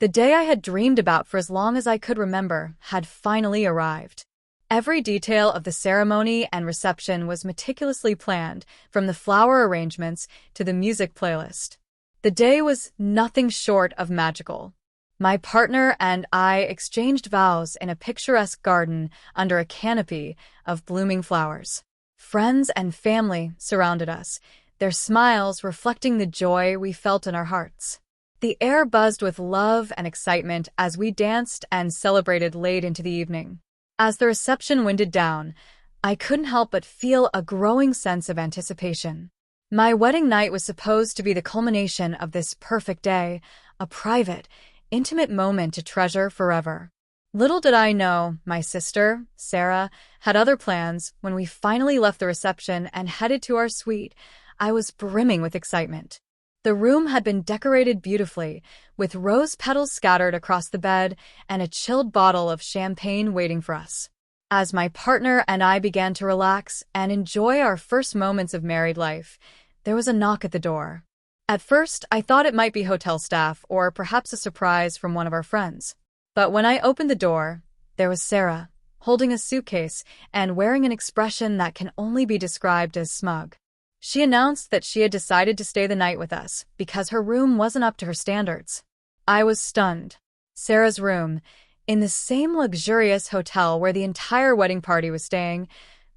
The day I had dreamed about for as long as I could remember had finally arrived. Every detail of the ceremony and reception was meticulously planned, from the flower arrangements to the music playlist. The day was nothing short of magical. My partner and I exchanged vows in a picturesque garden under a canopy of blooming flowers. Friends and family surrounded us, their smiles reflecting the joy we felt in our hearts. The air buzzed with love and excitement as we danced and celebrated late into the evening. As the reception winded down, I couldn't help but feel a growing sense of anticipation. My wedding night was supposed to be the culmination of this perfect day, a private, intimate moment to treasure forever. Little did I know, my sister, Sarah, had other plans. When we finally left the reception and headed to our suite, I was brimming with excitement. The room had been decorated beautifully, with rose petals scattered across the bed and a chilled bottle of champagne waiting for us. As my partner and I began to relax and enjoy our first moments of married life, there was a knock at the door. At first, I thought it might be hotel staff or perhaps a surprise from one of our friends. But when I opened the door, there was Sarah, holding a suitcase and wearing an expression that can only be described as smug. She announced that she had decided to stay the night with us because her room wasn't up to her standards. I was stunned. Sarah's room, in the same luxurious hotel where the entire wedding party was staying,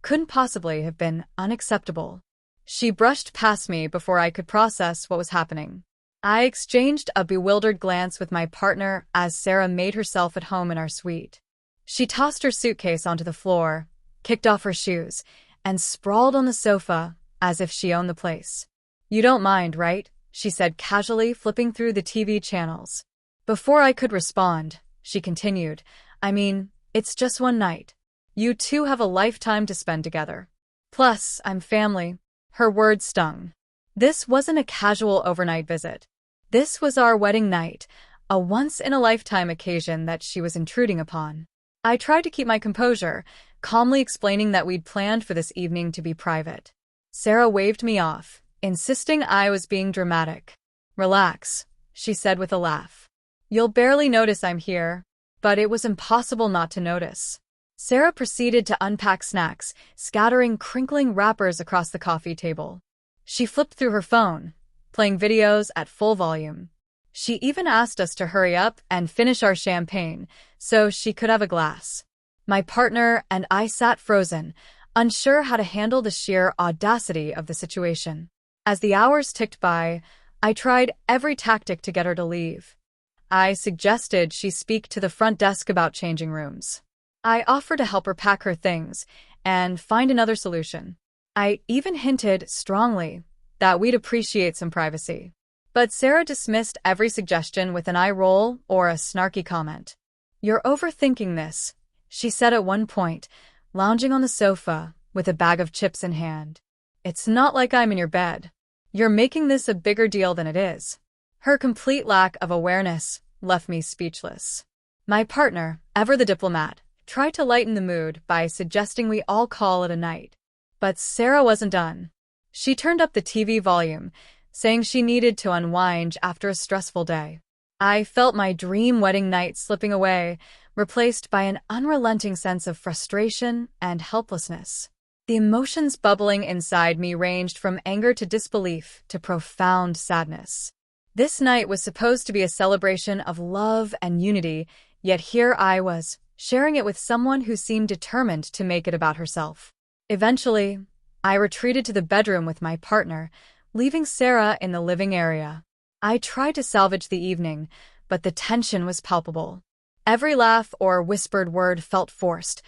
couldn't possibly have been unacceptable. She brushed past me before I could process what was happening. I exchanged a bewildered glance with my partner as Sarah made herself at home in our suite. She tossed her suitcase onto the floor, kicked off her shoes, and sprawled on the sofa as if she owned the place. "You don't mind, right?" she said casually, flipping through the TV channels. Before I could respond, she continued, "I mean, it's just one night. You two have a lifetime to spend together. Plus, I'm family." Her words stung. This wasn't a casual overnight visit. This was our wedding night, a once-in-a-lifetime occasion that she was intruding upon. I tried to keep my composure, calmly explaining that we'd planned for this evening to be private. Sarah waved me off, insisting I was being dramatic. "Relax," she said with a laugh. "You'll barely notice I'm here." But it was impossible not to notice. Sarah proceeded to unpack snacks, scattering crinkling wrappers across the coffee table. She flipped through her phone, playing videos at full volume. She even asked us to hurry up and finish our champagne so she could have a glass. My partner and I sat frozen, unsure how to handle the sheer audacity of the situation. As the hours ticked by, I tried every tactic to get her to leave. I suggested she speak to the front desk about changing rooms. I offered to help her pack her things and find another solution. I even hinted strongly that we'd appreciate some privacy. But Sarah dismissed every suggestion with an eye roll or a snarky comment. "You're overthinking this," she said at one point, lounging on the sofa with a bag of chips in hand. "It's not like I'm in your bed. You're making this a bigger deal than it is." Her complete lack of awareness left me speechless. My partner, ever the diplomat, tried to lighten the mood by suggesting we all call it a night. But Sarah wasn't done. She turned up the TV volume, saying she needed to unwind after a stressful day. I felt my dream wedding night slipping away, replaced by an unrelenting sense of frustration and helplessness. The emotions bubbling inside me ranged from anger to disbelief to profound sadness. This night was supposed to be a celebration of love and unity, yet here I was, sharing it with someone who seemed determined to make it about herself. Eventually, I retreated to the bedroom with my partner, leaving Sarah in the living area. I tried to salvage the evening, but the tension was palpable. Every laugh or whispered word felt forced,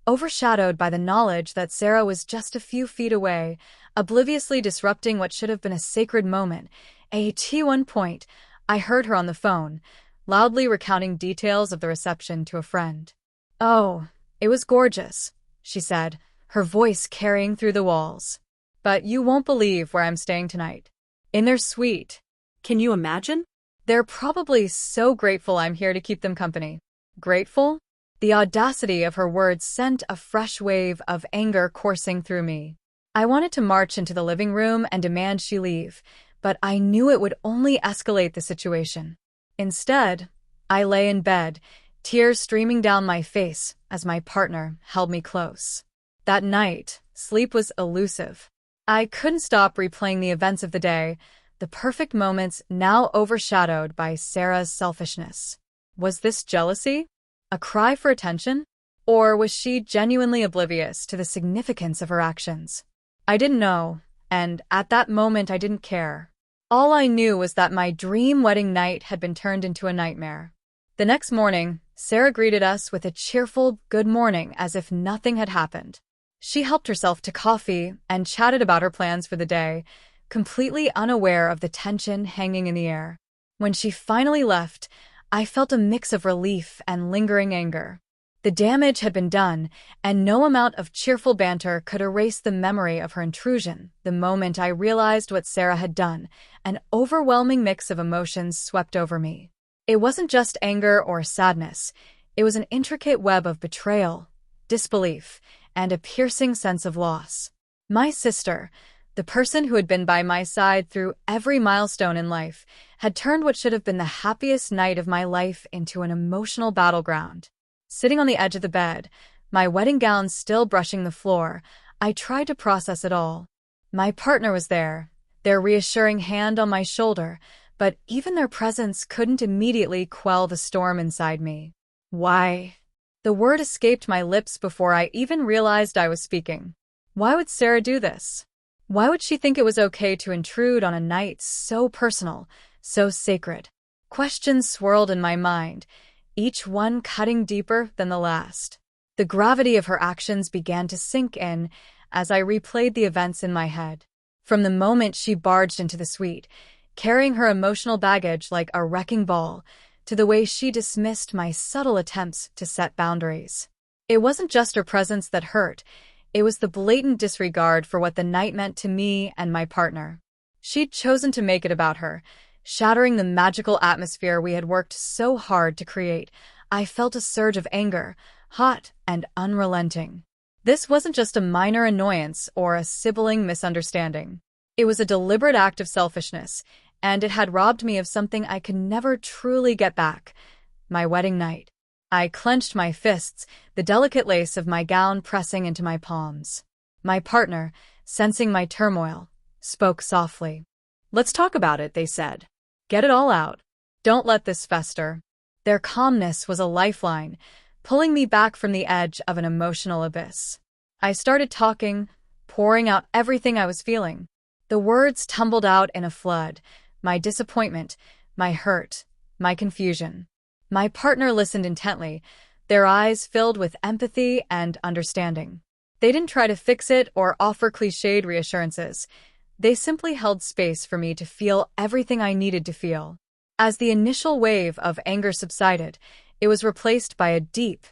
overshadowed by the knowledge that Sarah was just a few feet away, obliviously disrupting what should have been a sacred moment. At one point, I heard her on the phone, loudly recounting details of the reception to a friend. "Oh, it was gorgeous," she said, her voice carrying through the walls. "But you won't believe where I'm staying tonight. In their suite." Can you imagine? "They're probably so grateful I'm here to keep them company." Grateful? The audacity of her words sent a fresh wave of anger coursing through me. I wanted to march into the living room and demand she leave, but I knew it would only escalate the situation. Instead, I lay in bed, tears streaming down my face as my partner held me close. That night, sleep was elusive. I couldn't stop replaying the events of the day, the perfect moments now overshadowed by Sarah's selfishness. Was this jealousy? A cry for attention? Or was she genuinely oblivious to the significance of her actions? I didn't know, and at that moment I didn't care. All I knew was that my dream wedding night had been turned into a nightmare. The next morning, Sarah greeted us with a cheerful good morning as if nothing had happened. She helped herself to coffee and chatted about her plans for the day, completely unaware of the tension hanging in the air. When she finally left, I felt a mix of relief and lingering anger. The damage had been done, and no amount of cheerful banter could erase the memory of her intrusion. The moment I realized what Sarah had done, an overwhelming mix of emotions swept over me. It wasn't just anger or sadness. It was an intricate web of betrayal, disbelief, and a piercing sense of loss. My sister, the person who had been by my side through every milestone in life, had turned what should have been the happiest night of my life into an emotional battleground. Sitting on the edge of the bed, my wedding gown still brushing the floor, I tried to process it all. My partner was there, their reassuring hand on my shoulder, but even their presence couldn't immediately quell the storm inside me. Why? The word escaped my lips before I even realized I was speaking. Why would Sarah do this? Why would she think it was okay to intrude on a night so personal, so sacred? Questions swirled in my mind, each one cutting deeper than the last. The gravity of her actions began to sink in as I replayed the events in my head. From the moment she barged into the suite, carrying her emotional baggage like a wrecking ball, to the way she dismissed my subtle attempts to set boundaries. It wasn't just her presence that hurt, it was the blatant disregard for what the night meant to me and my partner. She'd chosen to make it about her, shattering the magical atmosphere we had worked so hard to create. I felt a surge of anger, hot and unrelenting. This wasn't just a minor annoyance or a sibling misunderstanding. It was a deliberate act of selfishness, and it had robbed me of something I could never truly get back: my wedding night. I clenched my fists, the delicate lace of my gown pressing into my palms. My partner, sensing my turmoil, spoke softly. "Let's talk about it," they said. "Get it all out. Don't let this fester." Their calmness was a lifeline, pulling me back from the edge of an emotional abyss. I started talking, pouring out everything I was feeling. The words tumbled out in a flood: my disappointment, my hurt, my confusion. My partner listened intently, their eyes filled with empathy and understanding. They didn't try to fix it or offer cliched reassurances. They simply held space for me to feel everything I needed to feel. As the initial wave of anger subsided, it was replaced by a deep,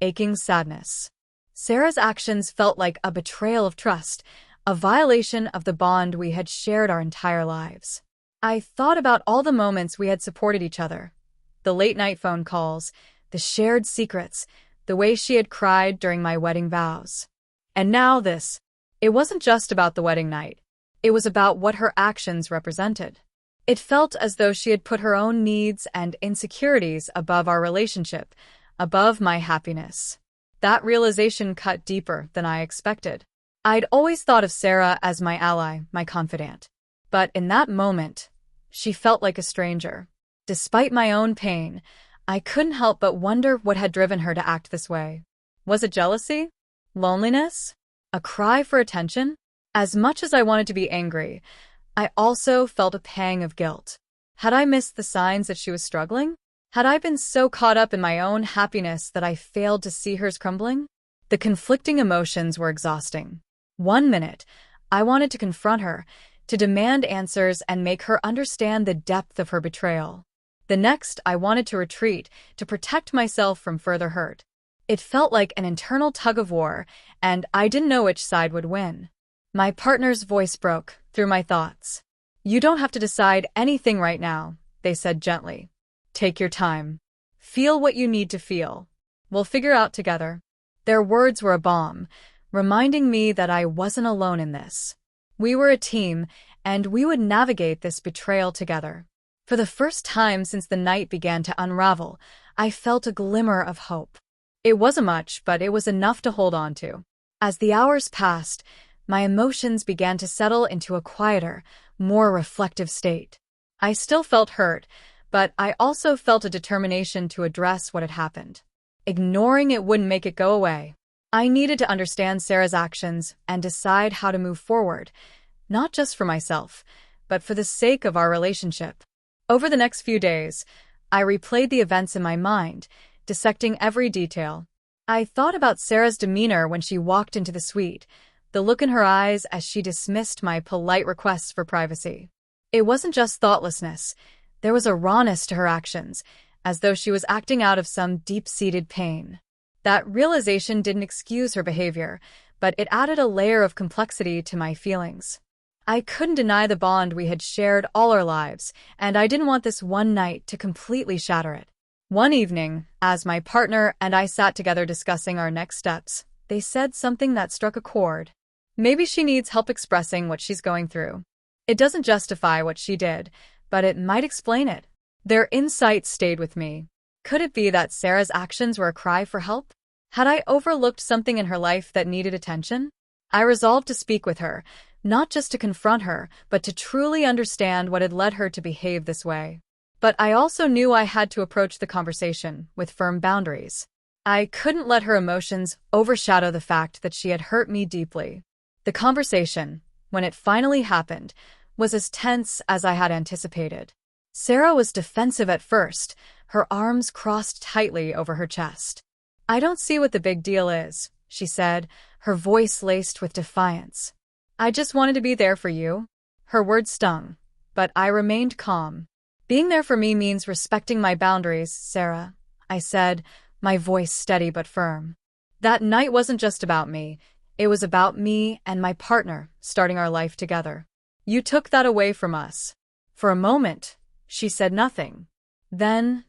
aching sadness. Sarah's actions felt like a betrayal of trust, a violation of the bond we had shared our entire lives. I thought about all the moments we had supported each other. The late-night phone calls, the shared secrets, the way she had cried during my wedding vows. And now this. It wasn't just about the wedding night. It was about what her actions represented. It felt as though she had put her own needs and insecurities above our relationship, above my happiness. That realization cut deeper than I expected. I'd always thought of Sarah as my ally, my confidant. But in that moment, she felt like a stranger. Despite my own pain, I couldn't help but wonder what had driven her to act this way. Was it jealousy? Loneliness? A cry for attention? As much as I wanted to be angry, I also felt a pang of guilt. Had I missed the signs that she was struggling? Had I been so caught up in my own happiness that I failed to see hers crumbling? The conflicting emotions were exhausting. One minute, I wanted to confront her, to demand answers and make her understand the depth of her betrayal. The next, I wanted to retreat, to protect myself from further hurt. It felt like an internal tug-of-war, and I didn't know which side would win. My partner's voice broke through my thoughts. "You don't have to decide anything right now," they said gently. "Take your time. Feel what you need to feel. We'll figure out together." Their words were a balm, reminding me that I wasn't alone in this. We were a team, and we would navigate this betrayal together. For the first time since the night began to unravel, I felt a glimmer of hope. It wasn't much, but it was enough to hold on to. As the hours passed, my emotions began to settle into a quieter, more reflective state. I still felt hurt, but I also felt a determination to address what had happened. Ignoring it wouldn't make it go away. I needed to understand Sarah's actions and decide how to move forward, not just for myself, but for the sake of our relationship. Over the next few days, I replayed the events in my mind, dissecting every detail. I thought about Sarah's demeanor when she walked into the suite, the look in her eyes as she dismissed my polite requests for privacy. It wasn't just thoughtlessness. There was a rawness to her actions, as though she was acting out of some deep-seated pain. That realization didn't excuse her behavior, but it added a layer of complexity to my feelings. I couldn't deny the bond we had shared all our lives, and I didn't want this one night to completely shatter it. One evening, as my partner and I sat together discussing our next steps, they said something that struck a chord. Maybe she needs help expressing what she's going through. It doesn't justify what she did, but it might explain it. Their insight stayed with me. Could it be that Sarah's actions were a cry for help? Had I overlooked something in her life that needed attention? I resolved to speak with her, not just to confront her, but to truly understand what had led her to behave this way. But I also knew I had to approach the conversation with firm boundaries. I couldn't let her emotions overshadow the fact that she had hurt me deeply. The conversation, when it finally happened, was as tense as I had anticipated. Sarah was defensive at first, her arms crossed tightly over her chest. "I don't see what the big deal is," she said, her voice laced with defiance. "I just wanted to be there for you." Her words stung, but I remained calm. "Being there for me means respecting my boundaries, Sarah," I said, my voice steady but firm. That night wasn't just about me. It was about me and my partner starting our life together. "You took that away from us." For a moment, she said nothing. Then,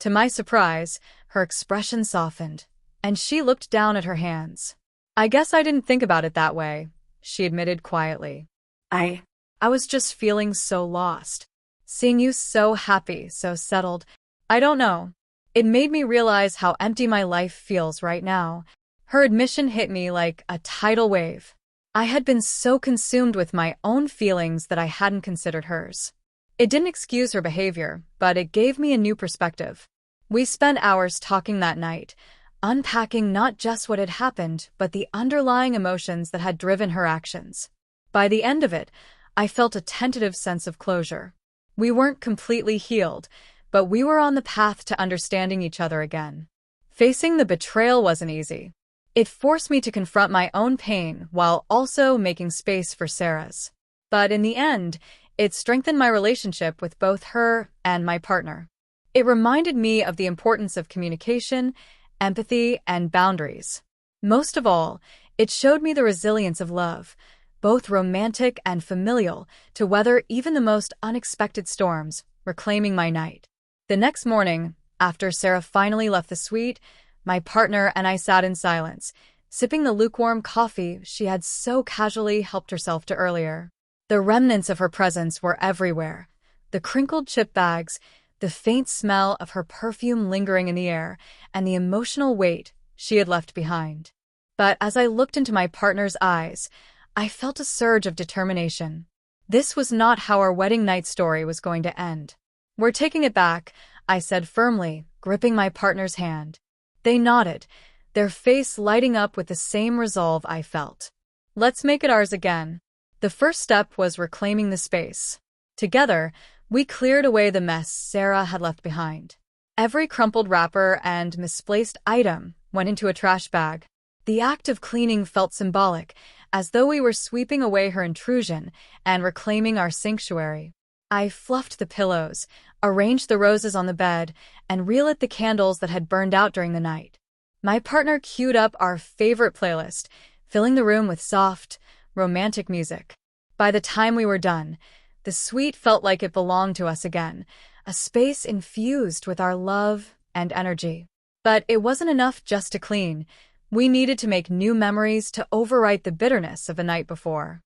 to my surprise, her expression softened, and she looked down at her hands. "I guess I didn't think about it that way," she admitted quietly. I was just feeling so lost. Seeing you so happy, so settled, I don't know. It made me realize how empty my life feels right now. Her admission hit me like a tidal wave. I had been so consumed with my own feelings that I hadn't considered hers. It didn't excuse her behavior, but it gave me a new perspective. We spent hours talking that night, unpacking not just what had happened, but the underlying emotions that had driven her actions. By the end of it, I felt a tentative sense of closure. We weren't completely healed, but we were on the path to understanding each other again. Facing the betrayal wasn't easy. It forced me to confront my own pain while also making space for Sarah's. But in the end, it strengthened my relationship with both her and my partner. It reminded me of the importance of communication, empathy, and boundaries. Most of all, it showed me the resilience of love, both romantic and familial, to weather even the most unexpected storms, reclaiming my night. The next morning, after Sarah finally left the suite, my partner and I sat in silence, sipping the lukewarm coffee she had so casually helped herself to earlier. The remnants of her presence were everywhere. The crinkled chip bags, the faint smell of her perfume lingering in the air, and the emotional weight she had left behind. But as I looked into my partner's eyes, I felt a surge of determination. This was not how our wedding night story was going to end. "We're taking it back," I said firmly, gripping my partner's hand. They nodded, their face lighting up with the same resolve I felt. "Let's make it ours again." The first step was reclaiming the space. Together, we cleared away the mess Sarah had left behind. Every crumpled wrapper and misplaced item went into a trash bag. The act of cleaning felt symbolic, as though we were sweeping away her intrusion and reclaiming our sanctuary. I fluffed the pillows, arranged the roses on the bed, and relit the candles that had burned out during the night. My partner queued up our favorite playlist, filling the room with soft, romantic music. By the time we were done, the suite felt like it belonged to us again, a space infused with our love and energy. But it wasn't enough just to clean. We needed to make new memories to overwrite the bitterness of the night before.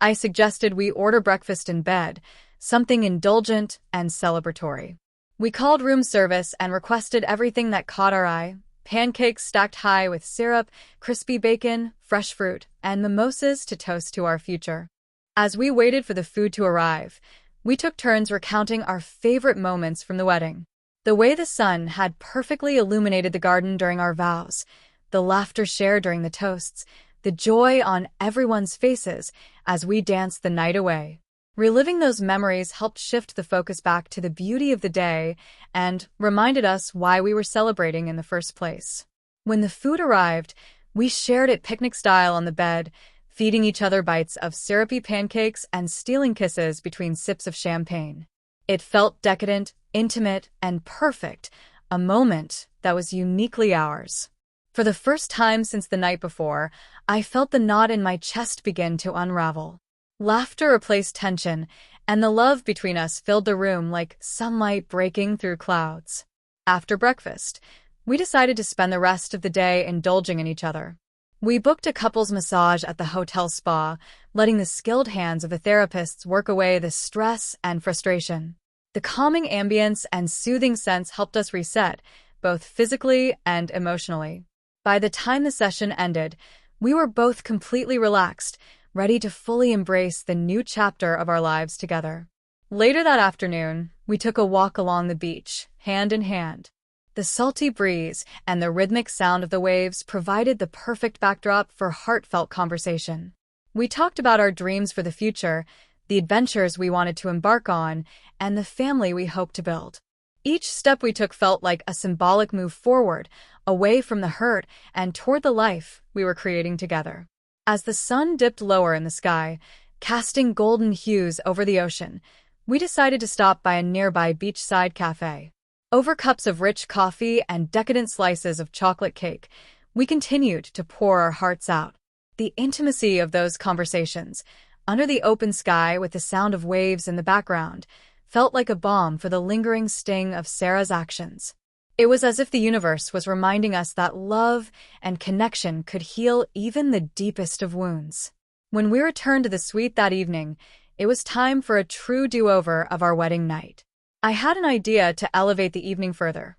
I suggested we order breakfast in bed, something indulgent and celebratory. We called room service and requested everything that caught our eye: pancakes stacked high with syrup, crispy bacon, fresh fruit, and mimosas to toast to our future. As we waited for the food to arrive, we took turns recounting our favorite moments from the wedding. The way the sun had perfectly illuminated the garden during our vows, the laughter shared during the toasts, the joy on everyone's faces as we danced the night away. Reliving those memories helped shift the focus back to the beauty of the day and reminded us why we were celebrating in the first place. When the food arrived, we shared it picnic-style on the bed, feeding each other bites of syrupy pancakes and stealing kisses between sips of champagne. It felt decadent, intimate, and perfect, a moment that was uniquely ours. For the first time since the night before, I felt the knot in my chest begin to unravel. Laughter replaced tension, and the love between us filled the room like sunlight breaking through clouds. After breakfast, we decided to spend the rest of the day indulging in each other. We booked a couples massage at the hotel spa, letting the skilled hands of the therapists work away the stress and frustration. The calming ambience and soothing scents helped us reset, both physically and emotionally. By the time the session ended, we were both completely relaxed, ready to fully embrace the new chapter of our lives together. Later that afternoon, we took a walk along the beach, hand in hand. The salty breeze and the rhythmic sound of the waves provided the perfect backdrop for heartfelt conversation. We talked about our dreams for the future, the adventures we wanted to embark on, and the family we hoped to build. Each step we took felt like a symbolic move forward, away from the hurt and toward the life we were creating together. As the sun dipped lower in the sky, casting golden hues over the ocean, we decided to stop by a nearby beachside cafe. Over cups of rich coffee and decadent slices of chocolate cake, we continued to pour our hearts out. The intimacy of those conversations, under the open sky with the sound of waves in the background, felt like a balm for the lingering sting of Sarah's actions. It was as if the universe was reminding us that love and connection could heal even the deepest of wounds. When we returned to the suite that evening, it was time for a true do-over of our wedding night. I had an idea to elevate the evening further.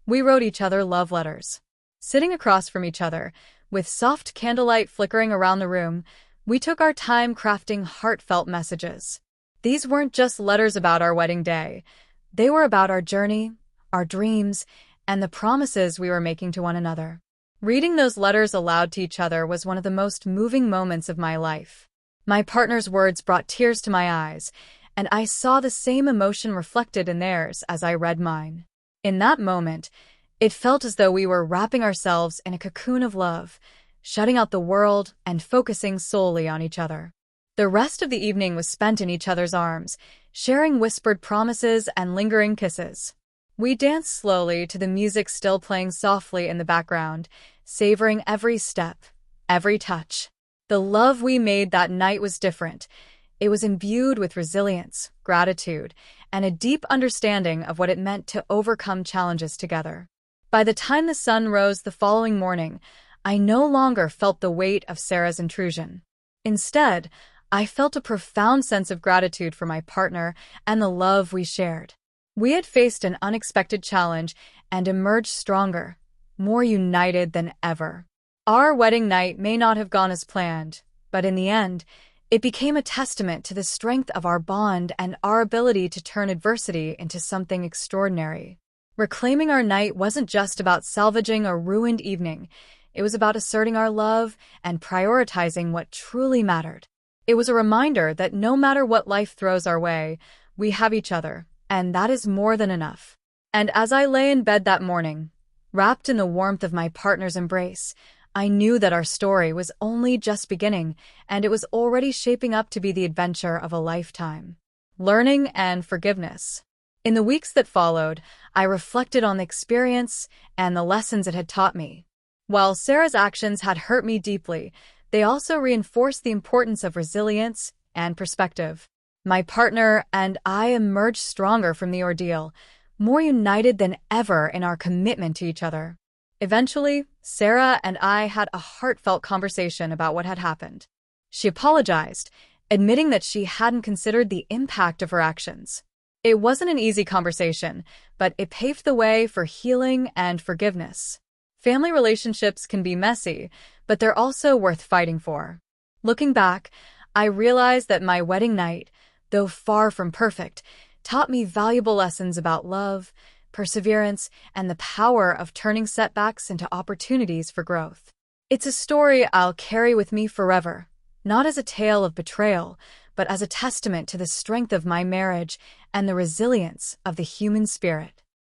We wrote each other love letters. Sitting across from each other, with soft candlelight flickering around the room, we took our time crafting heartfelt messages. These weren't just letters about our wedding day. They were about our journey, our dreams, and the promises we were making to one another. Reading those letters aloud to each other was one of the most moving moments of my life. My partner's words brought tears to my eyes, and I saw the same emotion reflected in theirs as I read mine. In that moment, it felt as though we were wrapping ourselves in a cocoon of love, shutting out the world and focusing solely on each other. The rest of the evening was spent in each other's arms, sharing whispered promises and lingering kisses. We danced slowly to the music still playing softly in the background, savoring every step, every touch. The love we made that night was different. It was imbued with resilience, gratitude, and a deep understanding of what it meant to overcome challenges together. By the time the sun rose the following morning, I no longer felt the weight of Sarah's intrusion. Instead, I felt a profound sense of gratitude for my partner and the love we shared. We had faced an unexpected challenge and emerged stronger, more united than ever. Our wedding night may not have gone as planned, but in the end, it became a testament to the strength of our bond and our ability to turn adversity into something extraordinary. Reclaiming our night wasn't just about salvaging a ruined evening. It was about asserting our love and prioritizing what truly mattered. It was a reminder that no matter what life throws our way, we have each other, and that is more than enough. And as I lay in bed that morning, wrapped in the warmth of my partner's embrace, I knew that our story was only just beginning, and it was already shaping up to be the adventure of a lifetime. Learning and forgiveness. In the weeks that followed, I reflected on the experience and the lessons it had taught me. While Sarah's actions had hurt me deeply, they also reinforced the importance of resilience and perspective. My partner and I emerged stronger from the ordeal, more united than ever in our commitment to each other. Eventually, Sarah and I had a heartfelt conversation about what had happened. She apologized, admitting that she hadn't considered the impact of her actions. It wasn't an easy conversation, but it paved the way for healing and forgiveness. Family relationships can be messy, but they're also worth fighting for. Looking back, I realized that my wedding night, though far from perfect, taught me valuable lessons about love, perseverance, and the power of turning setbacks into opportunities for growth. It's a story I'll carry with me forever, not as a tale of betrayal, but as a testament to the strength of my marriage and the resilience of the human spirit.